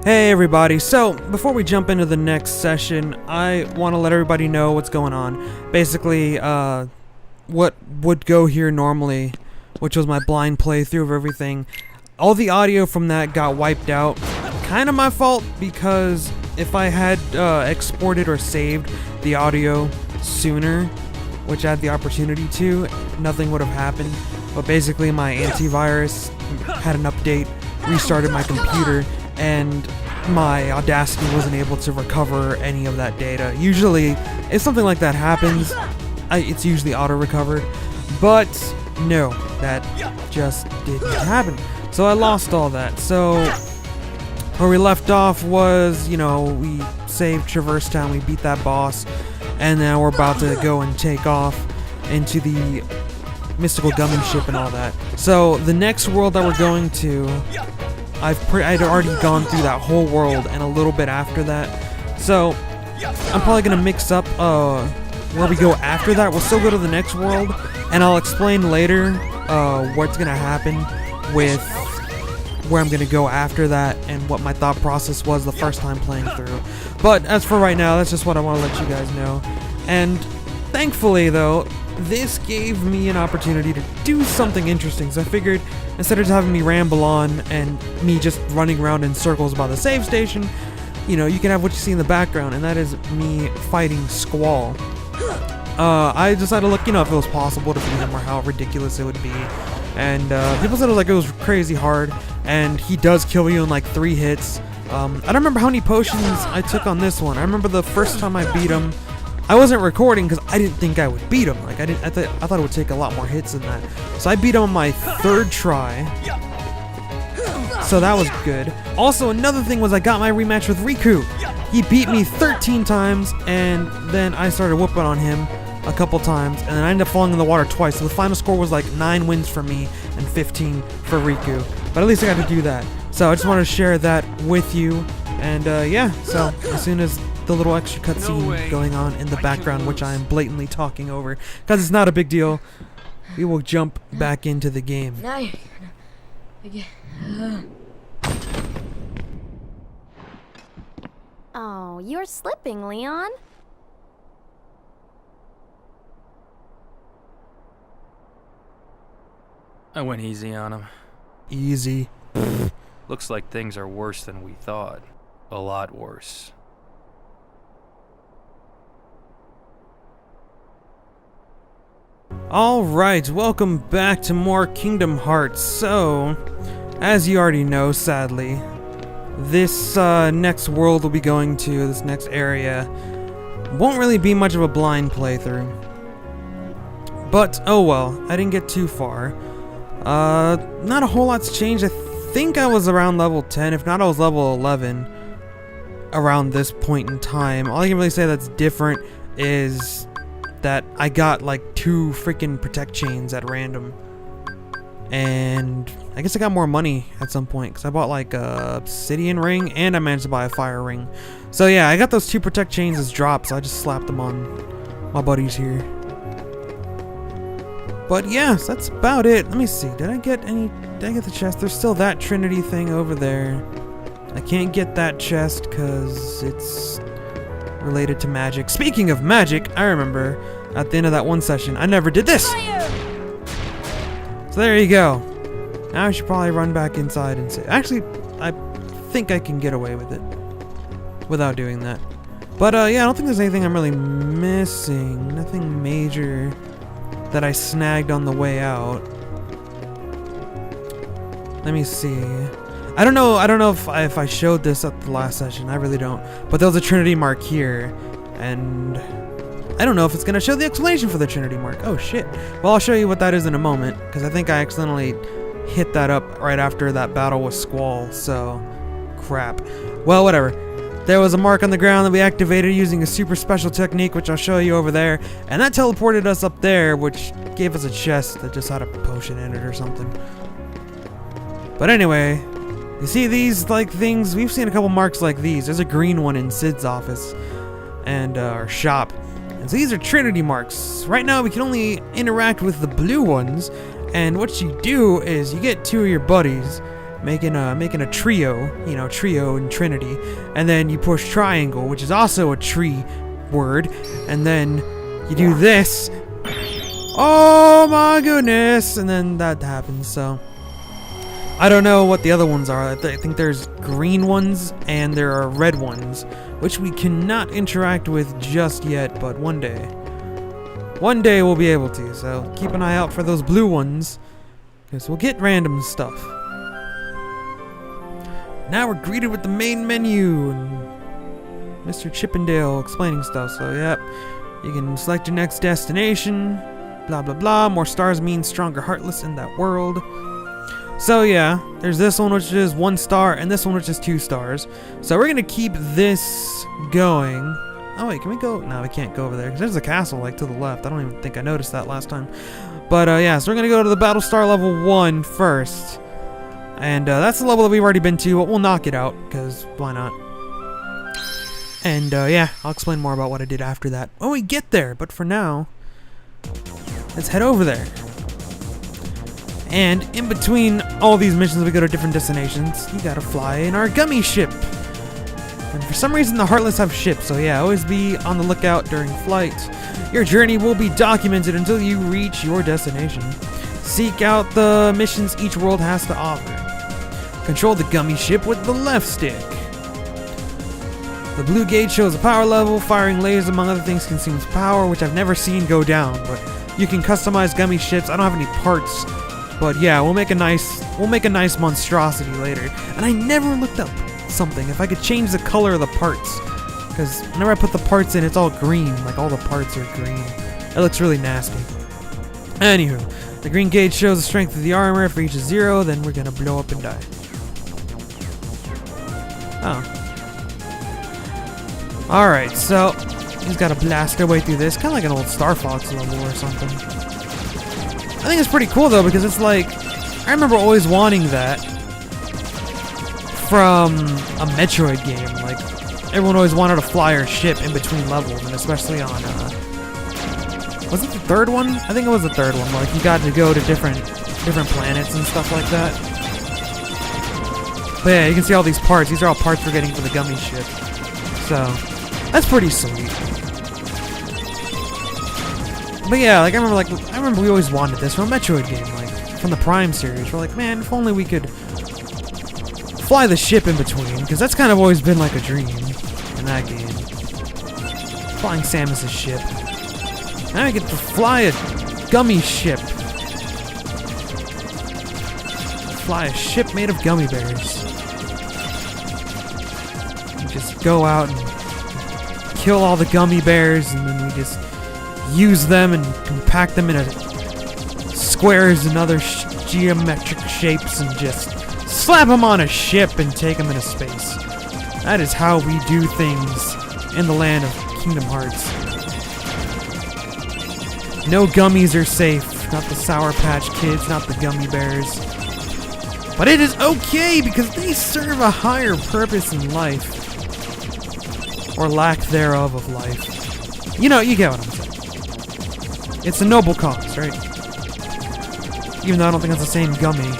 Hey everybody, so before we jump into the next session, I want to let everybody know what's going on. Basically, what would go here normally, which was my blind playthrough of everything, all the audio from that got wiped out. Kind of my fault, because if I had exported or saved the audio sooner, which I had the opportunity to, nothing would have happened. But basically my antivirus had an update, restarted my computer, and my Audacity wasn't able to recover any of that data. Usually, if something like that happens, it's usually auto-recovered, but no, that just didn't happen. So I lost all that. So where we left off was, you know, we saved Traverse Town, we beat that boss, and now we're about to go and take off into the mystical gummy ship and all that. So the next world that we're going to, I'd already gone through that whole world and a little bit after that. So I'm probably gonna mix up where we go after that. We'll still go to the next world, and I'll explain later what's gonna happen with where I'm gonna go after that and what my thought process was the first time playing through. But as for right now, that's just what I want to let you guys know. And thankfully though, this gave me an opportunity to do something interesting. So I figured, instead of just having me ramble on and me just running around in circles about the save station, you know, you can have what you see in the background, and that is me fighting Squall. I decided to look, you know, if it was possible to beat him or how ridiculous it would be. And people said it was crazy hard, and he does kill you in like 3 hits. I don't remember how many potions I took on this one. I remember the first time I beat him, I wasn't recording because I didn't think I would beat him. Like I thought it would take a lot more hits than that. So I beat him on my 3rd try. So that was good. Also, another thing was I got my rematch with Riku. He beat me 13 times, and then I started whooping on him a couple times, and then I ended up falling in the water twice. So the final score was like 9 wins for me and 15 for Riku. But at least I got to do that. So I just wanted to share that with you. And yeah, so as soon as the little extra cutscene going on in the background, which I am blatantly talking over, because it's not a big deal, we will jump back into the game. Now you're gonna... Oh, you're slipping, Leon. I went easy on him. Easy. Looks like things are worse than we thought. A lot worse. Alright, welcome back to more Kingdom Hearts. So, as you already know, sadly, this next world we'll be going to, this next area, won't really be much of a blind playthrough. But, oh well, I didn't get too far. Not a whole lot's changed. I think I was around level 10, if not I was level 11 around this point in time. All I can really say that's different is that I got like 2 freaking protect chains at random. And I guess I got more money at some point because I bought like a obsidian ring and I managed to buy a fire ring. So yeah, I got those 2 protect chains as drops. So I just slapped them on my buddies here. But yeah, so that's about it. Let me see. Did I get the chest? There's still that Trinity thing over there. I can't get that chest because it's related to magic. Speaking of magic, I remember at the end of that one session, I never did this. So there you go. Now I should probably run back inside and say, actually, I think I can get away with it without doing that. But yeah, I don't think there's anything I'm really missing. Nothing major that I snagged on the way out. Let me see. I don't know if I showed this at the last session. I really don't. But there was a Trinity mark here, and I don't know if it's gonna show the explanation for the Trinity mark. Oh shit. Well, I'll show you what that is in a moment, because I think I accidentally hit that up right after that battle with Squall. So, crap. Well, whatever. There was a mark on the ground that we activated using a super special technique, which I'll show you over there, and that teleported us up there, which gave us a chest that just had a potion in it or something. But anyway, you see these like things? We've seen a couple marks like these. There's a green one in Sid's office and our shop. And so these are Trinity marks. Right now we can only interact with the blue ones, and what you do is you get 2 of your buddies making a trio, you know, trio and trinity, and then you push triangle, which is also a tree word, and then you do this. Oh my goodness! And then that happens. So I don't know what the other ones are. I think there's green ones and there are red ones, which we cannot interact with just yet, but one day we'll be able to. So keep an eye out for those blue ones, because we'll get random stuff. Now we're greeted with the main menu and Mr. Chippendale explaining stuff. So yep, you can select your next destination. Blah blah blah. More stars means stronger Heartless in that world. So yeah, there's this one which is 1 star and this one which is 2 stars. So we're gonna keep this going. Oh wait, can we go? No, we can't go over there because there's a castle like to the left. I don't even think I noticed that last time. But yeah, so we're gonna go to the battle star level 1 first. And that's the level that we've already been to, but we'll knock it out, because why not? And yeah, I'll explain more about what I did after that when we get there. But for now, let's head over there. And in between all these missions, we go to different destinations. You gotta fly in our gummy ship. And for some reason, the Heartless have ships, so yeah, always be on the lookout during flight. Your journey will be documented until you reach your destination. Seek out the missions each world has to offer. Control the gummy ship with the left stick. The blue gauge shows a power level. Firing lasers, among other things, consumes power, which I've never seen go down. But you can customize gummy ships. I don't have any parts, but yeah, we'll make a nice monstrosity later. And I never looked up something if I could change the color of the parts, because whenever I put the parts in, it's all green. Like all the parts are green. It looks really nasty. Anywho, the green gauge shows the strength of the armor. If it reaches 0, then we're gonna blow up and die. Oh. Alright, so he's got to blast our way through this. Kind of like an old Star Fox level or something. I think it's pretty cool though, because it's like, I remember always wanting that from a Metroid game. Like, everyone always wanted to fly our ship in between levels, and especially on, was it the 3rd one? I think it was the 3rd one. Like, you got to go to different planets and stuff like that. But yeah, you can see all these parts. These are all parts we're getting for the gummy ship. So, that's pretty sweet. But yeah, like I remember we always wanted this from a Metroid game, like from the Prime series. We're like, man, if only we could fly the ship in between, because that's kind of always been like a dream in that game. Flying Samus's ship. Now we get to fly a gummy ship. Fly a ship made of gummy bears. We just go out and kill all the gummy bears, and then we just use them and compact them into squares and other geometric shapes and just slap them on a ship and take them into space. That is how we do things in the land of Kingdom Hearts. No gummies are safe. Not the Sour Patch Kids, not the gummy bears. But it is okay, because they serve a higher purpose in life. Or lack thereof of life. You know, you get what I'm saying. It's a noble cause, right? Even though I don't think it's the same gummy.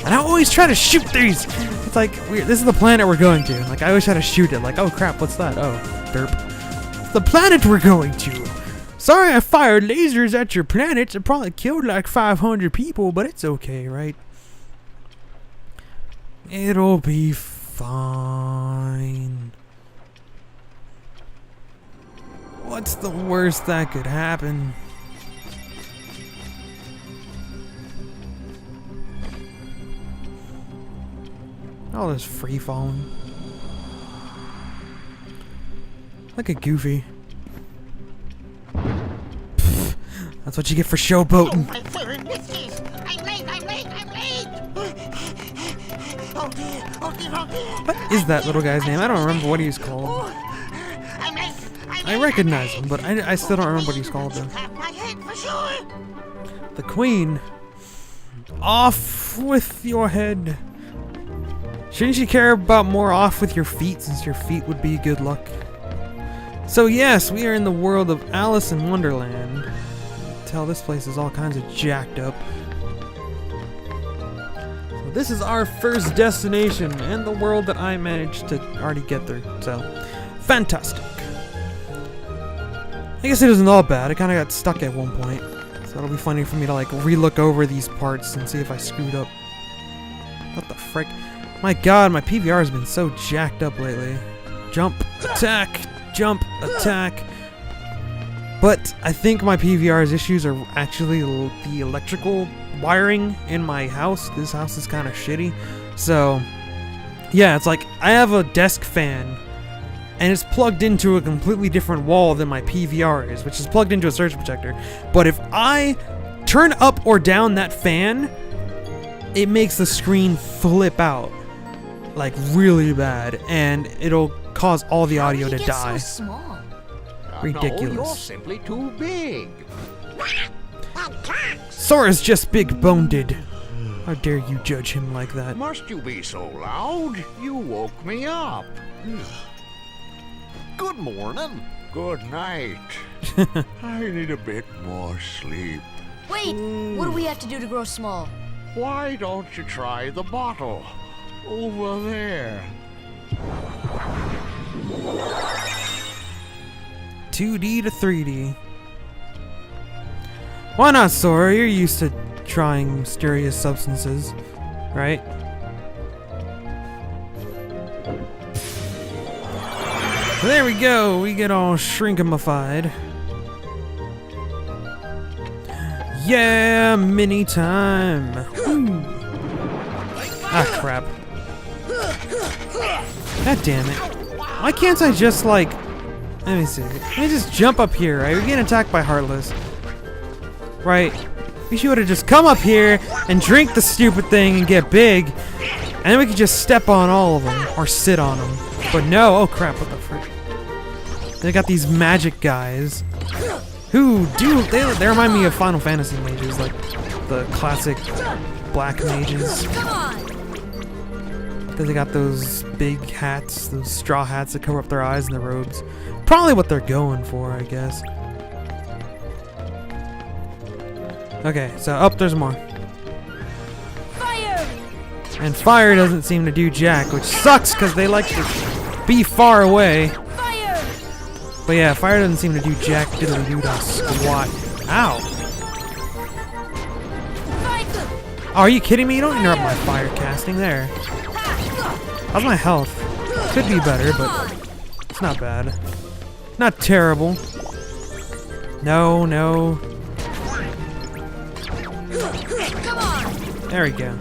And I always try to shoot these! It's like, this is the planet we're going to. Like, I always try to shoot it. Like, oh crap, what's that? Oh, derp. It's the planet we're going to! Sorry I fired lasers at your planet. It probably killed like 500 people, but it's okay, right? It'll be fine. What's the worst that could happen? Oh, there's free falling. Like a Goofy. Pfft, that's what you get for showboating. Oh, my favorite biscuits! I'm late! Oh dear, oh dear, oh dear. What is that little guy's name? I don't remember what he's called. I'm late! I recognize him, but I still don't remember what he's called though. My head for sure. The Queen. Off with your head. Shouldn't you care about more off with your feet, since your feet would be good luck? So yes, we are in the world of Alice in Wonderland. Tell this place is all kinds of jacked up. So this is our first destination and the world that I managed to already get through. So, fantastic. I guess it isn't all bad. I kind of got stuck at one point. So it'll be funny for me to like re-look over these parts and see if I screwed up. What the frick? My god, my PVR has been so jacked up lately. Jump, attack, jump, attack. But I think my PVR's issues are actually the electrical wiring in my house. This house is kind of shitty. So, yeah, it's like I have a desk fan and it's plugged into a completely different wall than my PVR is, which is plugged into a surge protector. But if I turn up or down that fan, it makes the screen flip out like really bad, and it'll cause all the audio to die. So small? Ridiculous. No, you're simply too big. Sora's just big-boned. How dare you judge him like that? Must you be so loud? You woke me up. Good morning. Good night. I need a bit more sleep. Wait, what do we have to do to grow small? Why don't you try the bottle? Over there. 2D to 3D. Why not, Sora? You're used to trying mysterious substances, right? There we go. We get all shrinkamified. Yeah, mini time. Woo. Ah, crap. God damn it. Why can't I just, like... Let me see. Let me just jump up here, right? We're getting attacked by Heartless. Right. We should have just come up here and drink the stupid thing and get big. And then we could just step on all of them. Or sit on them. But no. Oh, crap. What the frick? They got these magic guys. Who do... They remind me of Final Fantasy mages. Like the classic black mages. Come on! They got those big hats, those straw hats that cover up their eyes and their robes. Probably what they're going for, I guess. Okay, so up there's more. Fire! And fire doesn't seem to do jack, which sucks because they like to be far away. Fire! But yeah, fire doesn't seem to do jack diddly doo dah squat. Ow! Fire! Oh, are you kidding me? You don't interrupt my fire casting there. How's my health? Could be better, but it's not bad. Not terrible. No, no. Come on! There we go.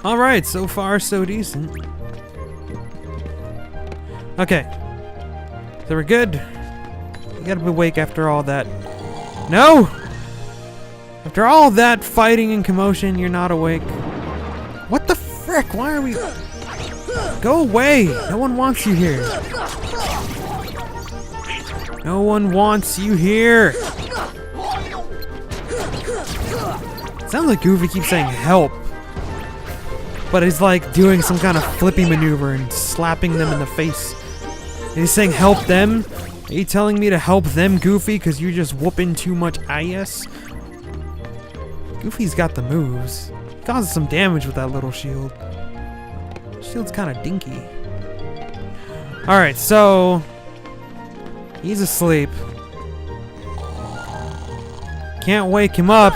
Alright, so far so decent. Okay. So we're good. You gotta be awake after all that. No! After all that fighting and commotion, you're not awake. What the frick? Why are we... Go away! No one wants you here. No one wants you here. Sounds like Goofy keeps saying help. But he's like doing some kind of flippy maneuver and slapping them in the face. And he's saying help them? Are you telling me to help them, Goofy, because you're just whooping too much ass? Goofy's got the moves. He causes some damage with that little shield. Shield's kind of dinky. Alright, so... He's asleep. Can't wake him up.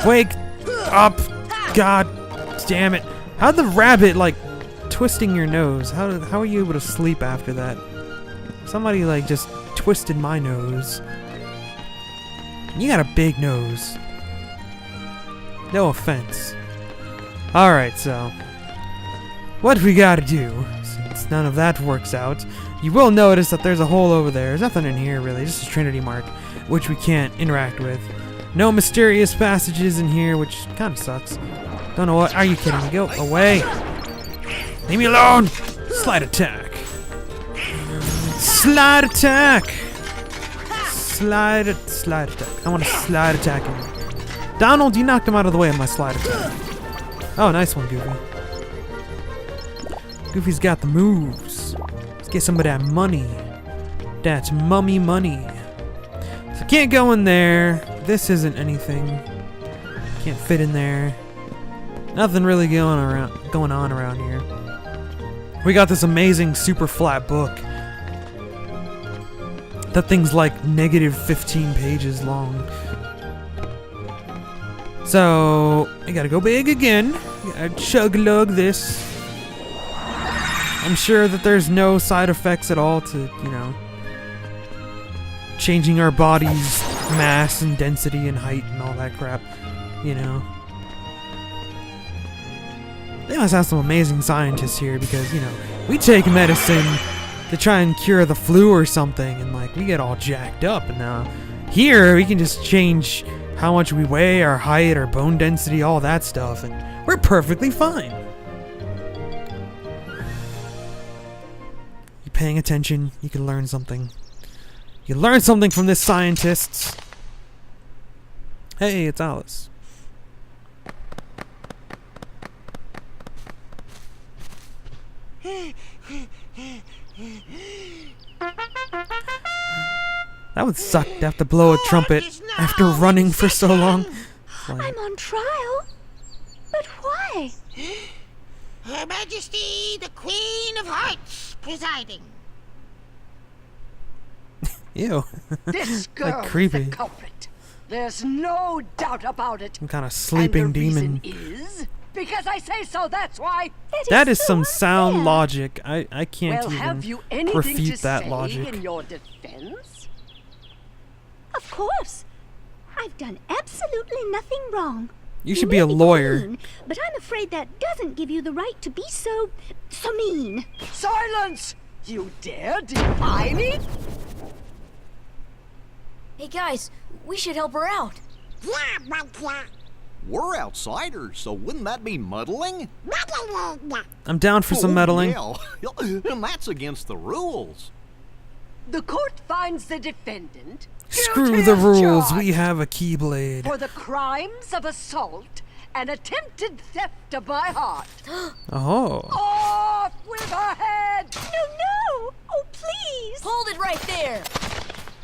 Wake up! God damn it. How'd the rabbit, like, twisting your nose? How are you able to sleep after that? Somebody, like, just twisted my nose. You got a big nose. No offense. Alright, so... What we gotta do, since none of that works out, you will notice that there's a hole over there. There's nothing in here, really. Just a Trinity mark, which we can't interact with. No mysterious passages in here, which kind of sucks. Don't know what. Are you kidding me? Go away. Leave me alone. Slide attack. Slide attack. Slide attack. I want to slide attack him. Donald, you knocked him out of the way of my slide attack. Oh, nice one, Goofy. Goofy's got the moves. Let's get some of that money. That's mummy money. So can't go in there. This isn't anything. Can't fit in there. Nothing really going on around here. We got this amazing super flat book. That thing's like negative 15 pages long. So, I gotta go big again. Gotta chug-lug this. I'm sure that there's no side effects at all to, you know, changing our body's mass and density and height and all that crap, you know. They must have some amazing scientists here because, you know, we take medicine to try and cure the flu or something and, like, we get all jacked up. And now, here, we can just change how much we weigh, our height, our bone density, all that stuff, and we're perfectly fine. You're paying attention, you can learn something. You can learn something from this scientists. Hey, it's Alice. That would suck to have to blow a trumpet after running for so long. I'm on trial? But why? Her Majesty, the Queen of Hearts, presiding. Ew. This girl Like creepy. is the culprit. There's no doubt about it. Some kind of sleeping and the demon. reason is because I say so. That's why. That is so some sound unfair. logic. I can't Well, have even you anything refute to that say logic. in your defense? Of course. I've done absolutely nothing wrong. You should be a lawyer. Queen, but I'm afraid that doesn't give you the right to be so mean. Silence! You dare defy me? Hey guys, we should help her out. We're outsiders, so wouldn't that be muddling? I'm down for some meddling. Yeah. And that's against the rules. The court finds the defendant Screw guilty the of rules. charge We have a keyblade. for the crimes of assault and attempted theft of my heart. Oh. Off with her head! No! Oh, please! Hold it right there.